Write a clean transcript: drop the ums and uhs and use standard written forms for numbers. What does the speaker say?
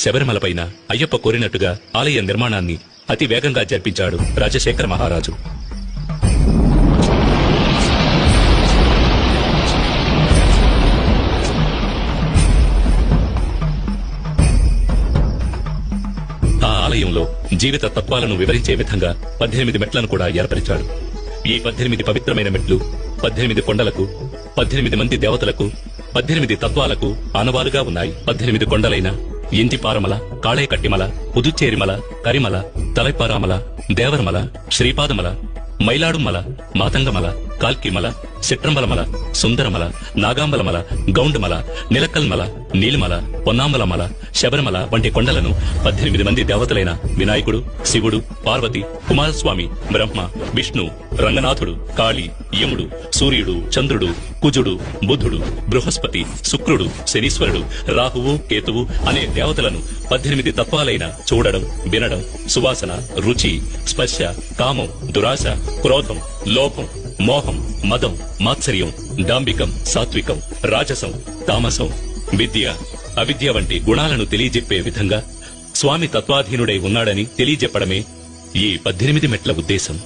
శబరిమలపైన అయ్యప్ప కోరినట్టుగా ఆలయ నిర్మాణాన్ని అతి వేగంగా జరిపించాడు రాజశేఖర మహారాజు. ఆ ఆలయంలో జీవిత తత్వాలను వివరించే విధంగా 18 మెట్లను కూడా ఏర్పరిచాడు. ఈ 18 పవిత్రమైన మెట్లు 18 కొండలకు, 18 మంది దేవతలకు, 18 తత్వాలకు ఆనవాలుగా ఉన్నాయి. 18 కొండలైన ఇంటిపారమల, కాళేకట్టిమల, పుదుచ్చేరిమల, కరిమల, తలైపారామల, దేవరమల, శ్రీపాదమల, మైలాడుమల, మాతంగమల, కాల్కిమల, చిట్రంబలమల, సుందరమల, నాగాంబలమల, గౌండమల, నిలకల్మల, నీలిమల, పొన్నాంబలమల, శబరిమల వంటి కొండలను 18 మంది దేవతలైన వినాయకుడు, శివుడు, పార్వతి, కుమారస్వామి, బ్రహ్మ, విష్ణు, రంగనాథుడు, కాళి, యముడు, సూర్యుడు, చంద్రుడు, కుజుడు, బుధుడు, బృహస్పతి, శుక్రుడు, శనీశ్వరుడు, రాహువు, కేతువు అనే దేవతలను 18 తత్వాలైన చూడడం, వినడం, సువాసన, రుచి, స్పర్శ, కామం, దురాశ, క్రోధం, లోభం, మోహం, మదం, మాత్సర్యం, డాంబికం, సాత్వికం, రాజసం, తామసం, విద్య, అవిద్య వంటి గుణాలను తెలియజెప్పే విధంగా స్వామి తత్వాధీనుడై ఉన్నాడని తెలియజెప్పడమే ఈ 18 మెట్ల ఉద్దేశం.